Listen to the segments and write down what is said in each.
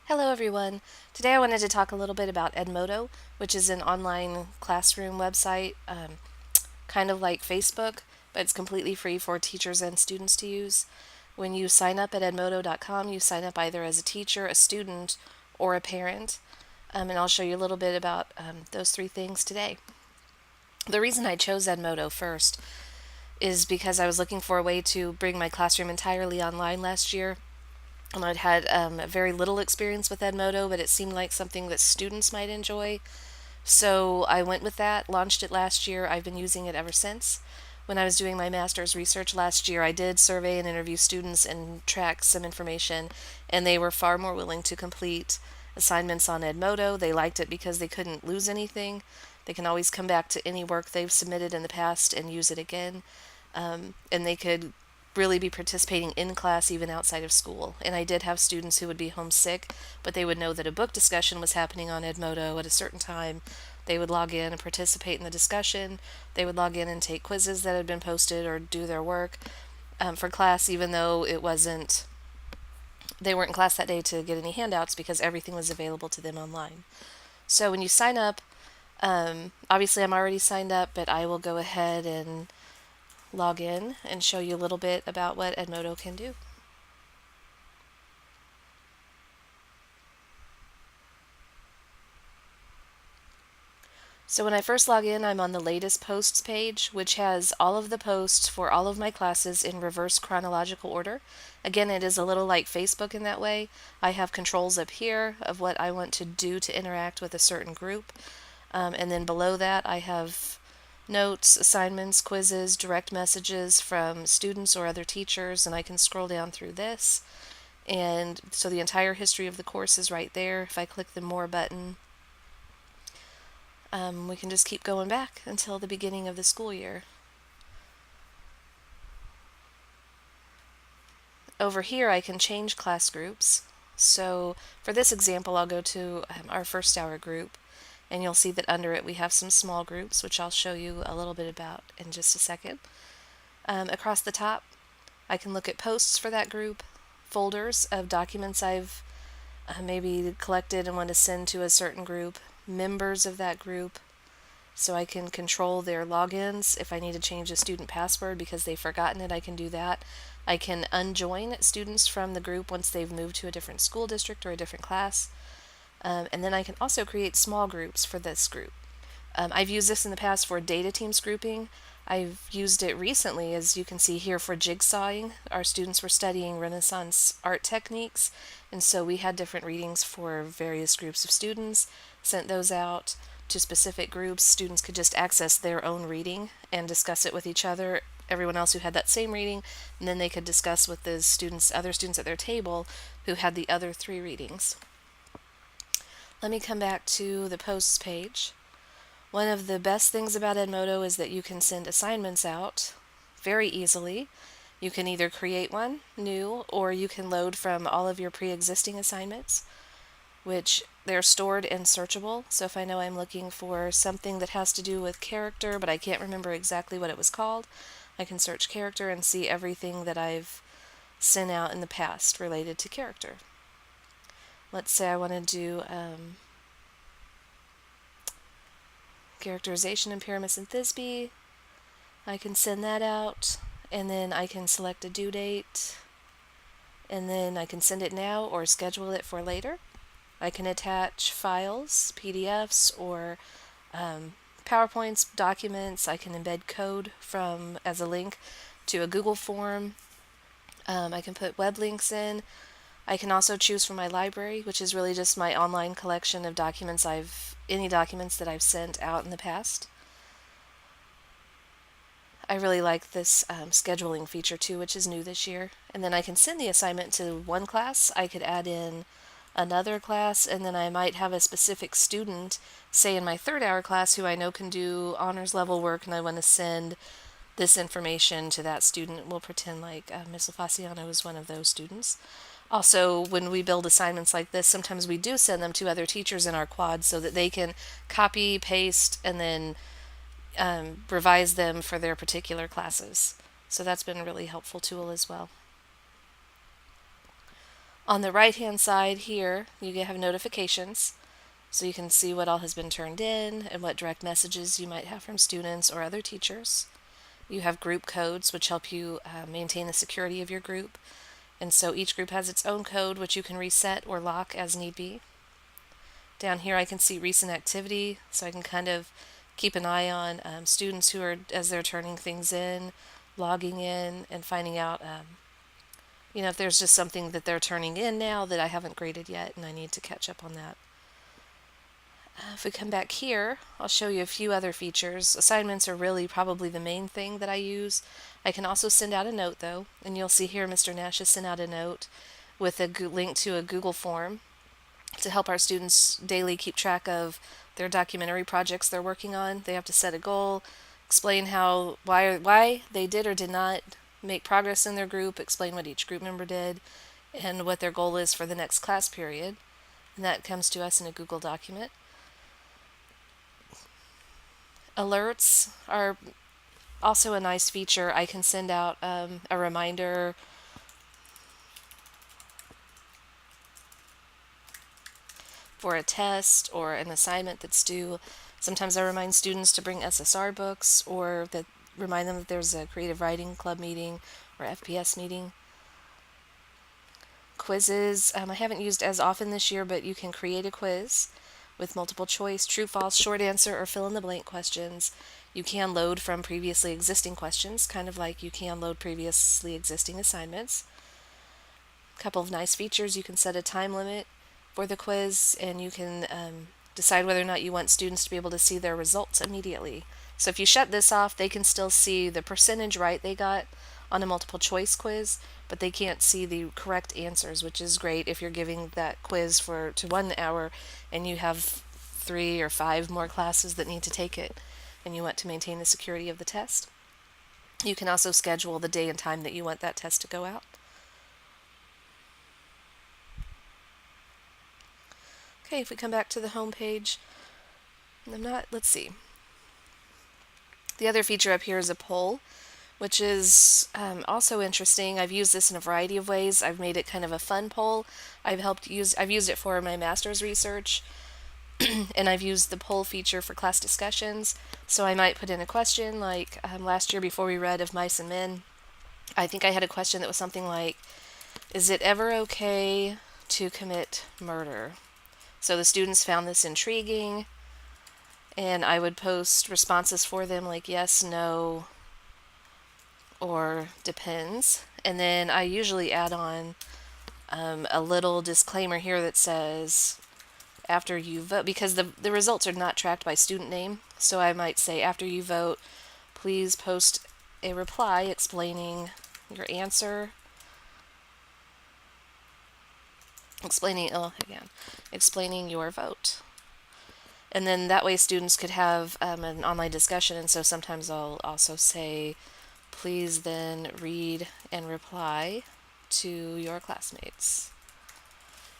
Hello, everyone. Today I wanted to talk a little bit about Edmodo, which is an online classroom website, kind of like Facebook, but it's completely free for teachers and students to use. When you sign up at edmodo.com, you sign up either as a teacher, a student, or a parent. And I'll show you a little bit about those three things today. The reason I chose Edmodo first is because I was looking for a way to bring my classroom entirely online last year, and I'd had very little experience with Edmodo, but it seemed like something that students might enjoy. So I went with that, launched it last year. I've been using it ever since. When I was doing my master's research last year, I did survey and interview students and track some information, and they were far more willing to complete assignments on Edmodo. They liked it because they couldn't lose anything. They can always come back to any work they've submitted in the past and use it again. And they could really be participating in class even outside of school. And I did have students who would be homesick, but they would know that a book discussion was happening on Edmodo at a certain time. They would log in and participate in the discussion. They would log in and take quizzes that had been posted or do their work for class, even though they weren't in class that day to get any handouts because everything was available to them online. So when you sign up, obviously I'm already signed up, but I will go ahead and log in and show you a little bit about what Edmodo can do. So when I first log in, I'm on the latest posts page, which has all of the posts for all of my classes in reverse chronological order. Again, it is a little like Facebook in that way. I have controls up here of what I want to do to interact with a certain group. And then below that, I have notes, assignments, quizzes, direct messages from students or other teachers, and I can scroll down through this. And so the entire history of the course is right there. If I click the More button, we can just keep going back until the beginning of the school year. Over here, I can change class groups. So for this example, I'll go to our first hour group, and you'll see that under it we have some small groups, which I'll show you a little bit about in just a second. Across the top, I can look at posts for that group, folders of documents I've maybe collected and want to send to a certain group, members of that group, so I can control their logins. If I need to change a student password because they've forgotten it, I can do that. I can unjoin students from the group once they've moved to a different school district or a different class. And then I can also create small groups for this group. I've used this in the past for data teams grouping. I've used it recently, as you can see here, for jigsawing. Our students were studying Renaissance art techniques, and so we had different readings for various groups of students, sent those out to specific groups. Students could just access their own reading and discuss it with each other, everyone else who had that same reading, and then they could discuss with the other students at their table who had the other three readings. Let me come back to the posts page. One of the best things about Edmodo is that you can send assignments out very easily. You can either create one new, or you can load from all of your pre-existing assignments, which they're stored and searchable. So if I know I'm looking for something that has to do with character, but I can't remember exactly what it was called, I can search character and see everything that I've sent out in the past related to character. Let's say I want to do characterization in Pyramus and Thisbe. I can send that out, and then I can select a due date, and then I can send it now or schedule it for later. I can attach files, PDFs, or PowerPoints, documents. I can embed code as a link to a Google form. I can put web links in. I can also choose from my library, which is really just my online collection of documents any documents that I've sent out in the past. I really like this scheduling feature too, which is new this year. And then I can send the assignment to one class. I could add in another class, and then I might have a specific student, say in my third hour class, who I know can do honors level work, and I want to send this information to that student. We'll pretend like Ms. Lafaciano is one of those students. Also, when we build assignments like this, sometimes we do send them to other teachers in our quad so that they can copy, paste, and then revise them for their particular classes. So that's been a really helpful tool as well. On the right hand side here, you have notifications, so you can see what all has been turned in and what direct messages you might have from students or other teachers. You have group codes, which help you maintain the security of your group. And so each group has its own code, which you can reset or lock as need be. Down here, I can see recent activity, so I can kind of keep an eye on students who are, as they're turning things in, logging in, and finding out, if there's just something that they're turning in now that I haven't graded yet, and I need to catch up on that. If we come back here, I'll show you a few other features. Assignments are really probably the main thing that I use. I can also send out a note though, and you'll see here Mr. Nash has sent out a note with a link to a Google form to help our students daily keep track of their documentary projects they're working on. They have to set a goal, explain why they did or did not make progress in their group, explain what each group member did, and what their goal is for the next class period. And that comes to us in a Google document. Alerts are also a nice feature. I can send out a reminder for a test or an assignment that's due. Sometimes I remind students to bring SSR books, or that remind them that there's a creative writing club meeting or FPS meeting. Quizzes, I haven't used as often this year, but you can create a quiz with multiple choice, true, false, short answer, or fill in the blank questions. You can load from previously existing questions, kind of like you can load previously existing assignments. A couple of nice features: you can set a time limit for the quiz, and you can decide whether or not you want students to be able to see their results immediately. So if you shut this off, they can still see the percentage right they got on a multiple choice quiz, but they can't see the correct answers, which is great if you're giving that quiz to 1 hour and you have 3 or 5 more classes that need to take it and you want to maintain the security of the test. You can also schedule the day and time that you want that test to go out. Okay, if we come back to the home page, let's see. The other feature up here is a poll, which is also interesting. I've used this in a variety of ways. I've made it kind of a fun poll. I've used it for my master's research, and I've used the poll feature for class discussions. So I might put in a question like last year before we read Of Mice and Men, I think I had a question that was something like, is it ever okay to commit murder? So the students found this intriguing, and I would post responses for them like yes, no, or depends. And then I usually add on a little disclaimer here that says, after you vote, because the results are not tracked by student name, so I might say, after you vote, please post a reply explaining your answer, explaining your vote. And then that way students could have an online discussion, and so sometimes I'll also say, please then read and reply to your classmates.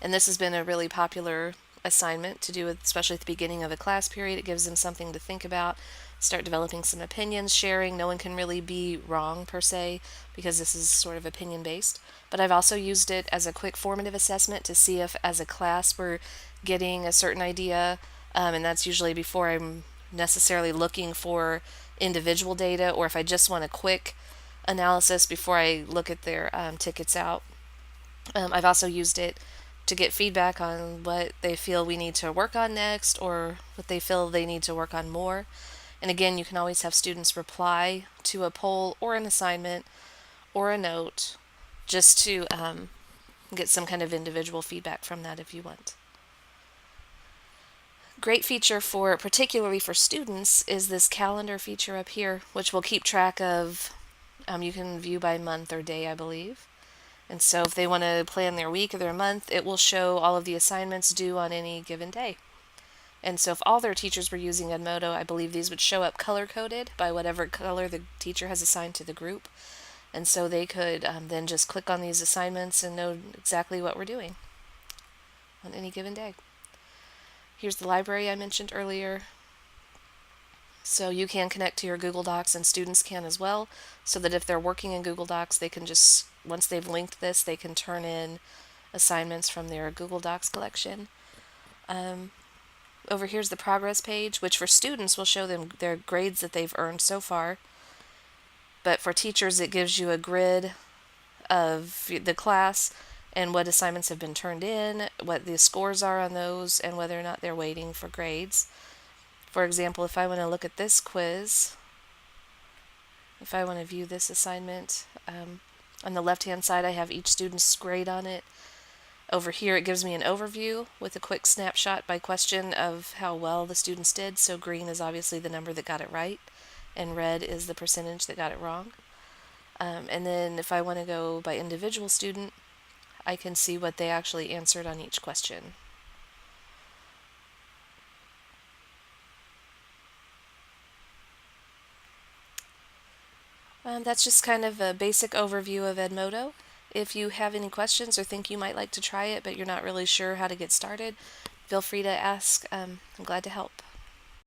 And this has been a really popular assignment to do, especially at the beginning of a class period. It gives them something to think about, start developing some opinions, sharing. No one can really be wrong per se, because this is sort of opinion based. But I've also used it as a quick formative assessment to see if as a class we're getting a certain idea, and that's usually before I'm necessarily looking for individual data, or if I just want a quick analysis before I look at their tickets out. I've also used it to get feedback on what they feel we need to work on next, or what they feel they need to work on more. And again, you can always have students reply to a poll or an assignment or a note just to get some kind of individual feedback from that if you want. Great feature particularly for students is this calendar feature up here, which will keep track of, you can view by month or day, I believe. And so if they want to plan their week or their month, it will show all of the assignments due on any given day. And so if all their teachers were using Edmodo, I believe these would show up color-coded by whatever color the teacher has assigned to the group. And so they could then just click on these assignments and know exactly what we're doing on any given day. Here's the library I mentioned earlier. So you can connect to your Google Docs, and students can as well, so that if they're working in Google Docs, they can just, once they've linked this, they can turn in assignments from their Google Docs collection. Over here's the progress page, which for students will show them their grades that they've earned so far. But for teachers, it gives you a grid of the class and what assignments have been turned in, what the scores are on those, and whether or not they're waiting for grades. For example, if I want to look at this quiz, if I want to view this assignment, on the left-hand side I have each student's grade on it. Over here it gives me an overview with a quick snapshot by question of how well the students did. So green is obviously the number that got it right, and red is the percentage that got it wrong. And then if I want to go by individual student, I can see what they actually answered on each question. That's just kind of a basic overview of Edmodo. If you have any questions or think you might like to try it but you're not really sure how to get started, feel free to ask. I'm glad to help.